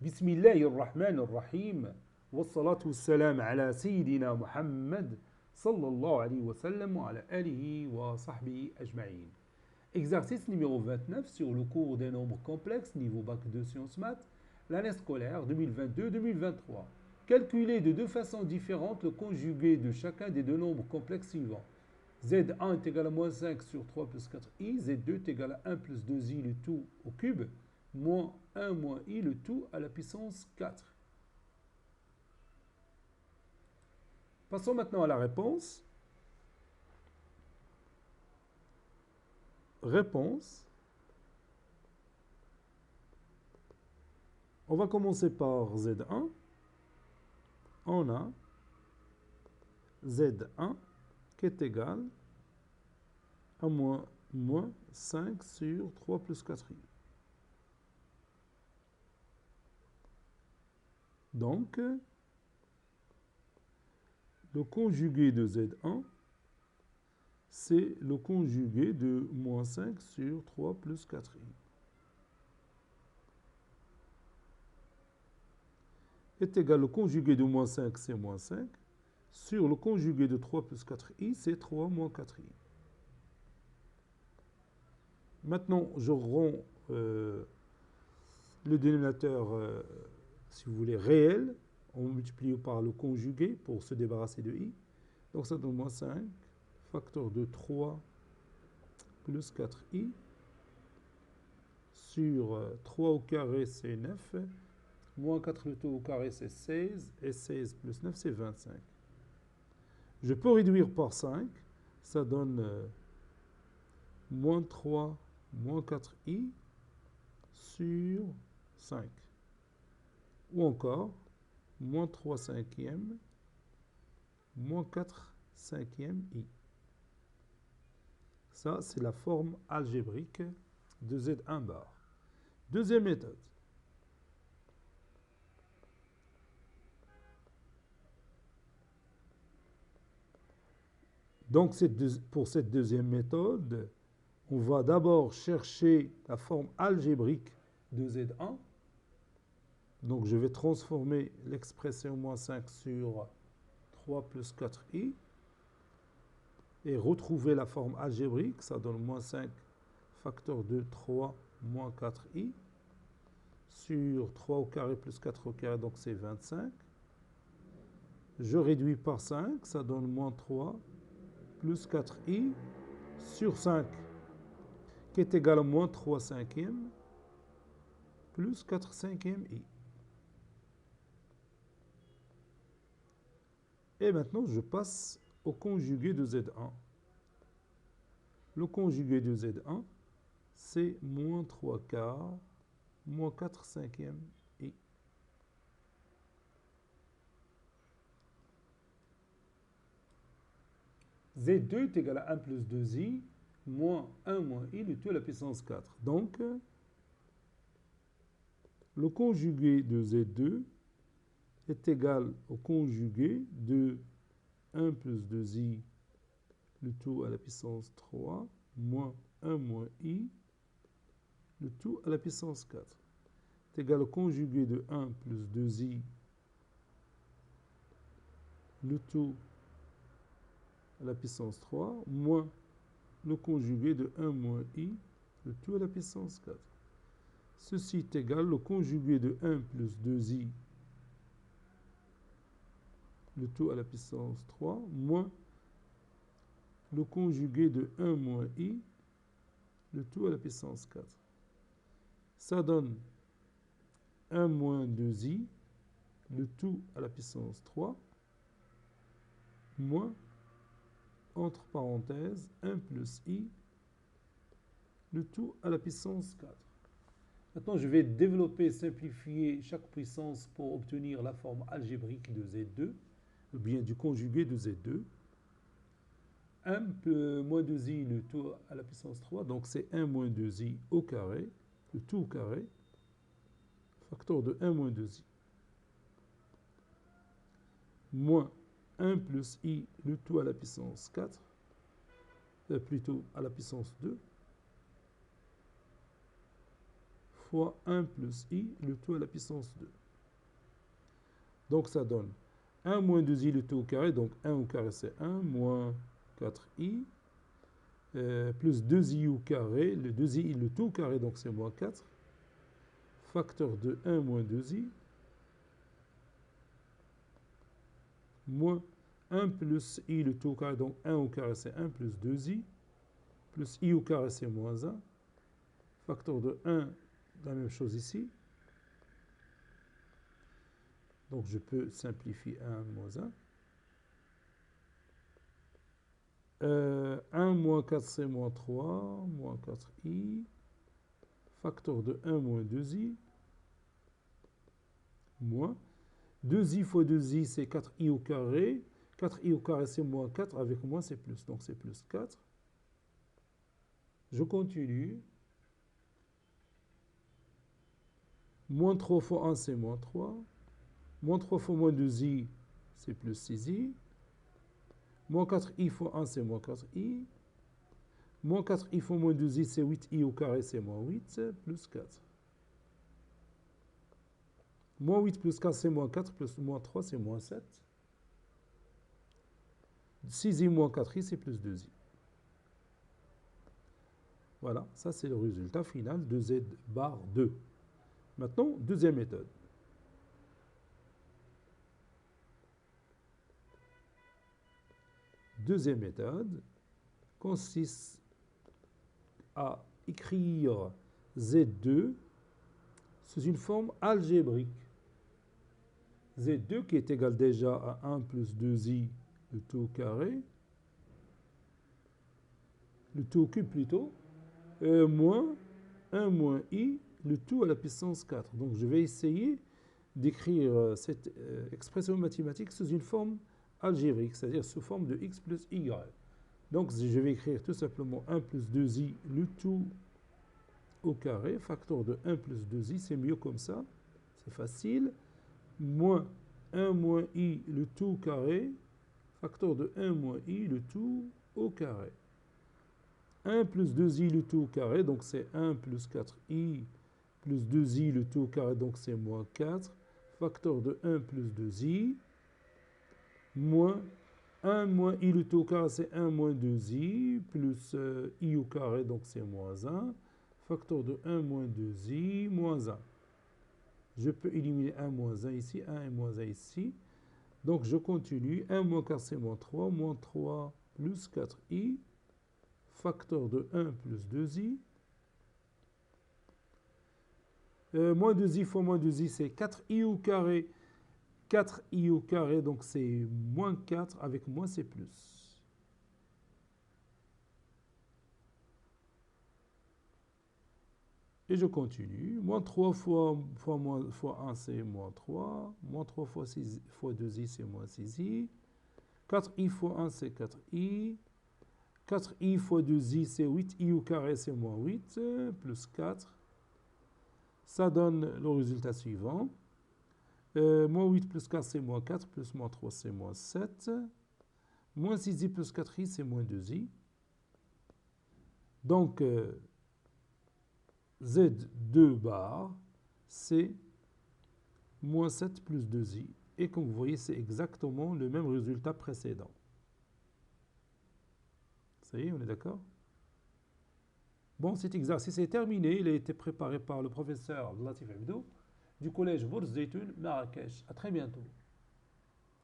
بسم الله الرحمن الرحيم والصلاة والسلام على سيدنا محمد صلى الله عليه وسلم وعلى آله وصحبه أجمعين. Exercice numéro 29 sur le cours des nombres complexes niveau bac 2 sciences maths, l'année scolaire 2022-2023. Calculez de deux façons différentes le conjugué de chacun des deux nombres complexes suivants. Z1 est égal à moins 5 sur 3 plus 4i, Z2 est égal à 1 plus 2i le tout au cube, moins 1 moins i le tout à la puissance 4. Passons maintenant à la réponse. Réponse. On va commencer par Z1. On a Z1 qui est égal à moins 5 sur 3 plus 4i. Donc, le conjugué de Z1, c'est le conjugué de moins 5 sur 3 plus 4i. Est égal au conjugué de moins 5, c'est moins 5, sur le conjugué de 3 plus 4i, c'est 3 moins 4i. Maintenant, je rends le dénominateur, si vous voulez, réel, on multiplie par le conjugué pour se débarrasser de i. Donc ça donne moins 5, facteur de 3 plus 4i, sur 3 au carré, c'est 9, moins 4 le tout au carré, c'est 16, et 16 plus 9, c'est 25. Je peux réduire par 5, ça donne moins 3, moins 4i, sur 5. Ou encore, moins 3 cinquièmes, moins 4 cinquièmes i. Ça, c'est la forme algébrique de Z1 bar. Deuxième méthode. Donc, pour cette deuxième méthode, on va d'abord chercher la forme algébrique de Z1. Donc, je vais transformer l'expression moins 5 sur 3 plus 4i et retrouver la forme algébrique. Ça donne moins 5 facteur de 3 moins 4i sur 3 au carré plus 4 au carré, donc c'est 25. Je réduis par 5, ça donne moins 3 plus 4i sur 5, qui est égal à moins 3 cinquièmes plus 4 cinquièmes i. Et maintenant, je passe au conjugué de Z1. Le conjugué de Z1, c'est moins 3 quarts, moins 4 cinquièmes i. Z2 est égal à 1 plus 2i, moins 1 moins i, le tout à la puissance 4. Donc, le conjugué de Z2 est égal au conjugué de 1 plus 2i, le tout à la puissance 3, moins 1 moins i, le tout à la puissance 4. C'est égal au conjugué de 1 plus 2i, le tout à la puissance 3, moins le conjugué de 1 moins i, le tout à la puissance 4. Ceci est égal au conjugué de 1 plus 2i, le tout à la puissance 3, moins le conjugué de 1 moins i, le tout à la puissance 4. Ça donne 1 moins 2i, le tout à la puissance 3, moins, entre parenthèses, 1 plus i, le tout à la puissance 4. Maintenant, je vais développer et simplifier chaque puissance pour obtenir la forme algébrique de Z2, ou bien du conjugué de Z2. 1 moins 2i, le tout à la puissance 3, donc c'est 1 moins 2i au carré, le tout au carré, facteur de 1 moins 2i, moins 1 plus i, le tout à la puissance 4, plutôt à la puissance 2, fois 1 plus i, le tout à la puissance 2. Donc ça donne 1 moins 2i, le tout au carré, donc 1 au carré c'est 1, moins 4i, plus 2i au carré, le 2i, le tout au carré, donc c'est moins 4, facteur de 1 moins 2i, moins 1 plus i, le tout au carré, donc 1 au carré c'est 1, plus 2i, plus i au carré c'est moins 1, facteur de 1, la même chose ici. Donc je peux simplifier 1 moins 1. 1 moins 4 c'est moins 3, moins 4i, facteur de 1 moins 2i, moins 2i fois 2i c'est 4i au carré, 4i au carré c'est moins 4, avec moins c'est plus, donc c'est plus 4. Je continue. Moins 3 fois 1 c'est moins 3. Moins 3 fois moins 2i, c'est plus 6i. Moins 4i fois 1, c'est moins 4i. Moins 4i fois moins 2i, c'est 8i au carré, c'est moins 8, plus 4. Moins 8 plus 4, c'est moins 4, plus moins 3, c'est moins 7. 6i moins 4i, c'est plus 2i. Voilà, ça c'est le résultat final de z bar 2. Maintenant, deuxième méthode. Deuxième méthode consiste à écrire Z2 sous une forme algébrique. Z2 qui est égal déjà à 1 plus 2i, le tout au carré, le tout au cube plutôt, moins 1 moins i, le tout à la puissance 4. Donc je vais essayer d'écrire cette expression mathématique sous une forme algébrique, c'est-à-dire sous forme de x plus y. Donc je vais écrire tout simplement 1 plus 2i, le tout au carré, facteur de 1 plus 2i, c'est mieux comme ça, c'est facile, moins 1 moins i, le tout au carré, facteur de 1 moins i, le tout au carré. 1 plus 2i, le tout au carré, donc c'est 1 plus 4i, plus 2i, le tout au carré, donc c'est moins 4, facteur de 1 plus 2i, moins 1 moins i, le tout au carré, c'est 1 moins 2i, plus i au carré, donc c'est moins 1, facteur de 1 moins 2i, moins 1. Je peux éliminer 1 moins 1 ici, 1 et moins 1 ici. Donc je continue. 1 moins 4 c'est moins 3. Moins 3 plus 4i. Facteur de 1 plus 2i. Moins 2i fois moins 2i c'est 4i au carré. 4i au carré donc c'est moins 4. Avec moins c'est plus. Et je continue. Moins 3 fois 1, c'est moins 3. Moins 3 fois 2i, c'est moins 6i. 4i fois 1, c'est 4i. 4i fois 2i, c'est 8i au carré, c'est moins 8, plus 4. Ça donne le résultat suivant. Moins 8 plus 4, c'est moins 4, plus moins 3, c'est moins 7. Moins 6i plus 4i, c'est moins 2i. Donc, Z2 bar, c'est moins 7 plus 2i. Et comme vous voyez, c'est exactement le même résultat précédent. Ça y est, on est d'accord? Bon, cet exercice est terminé. Il a été préparé par le professeur Latif Abdou du collège Bourz Zeytoun, Marrakech. À très bientôt.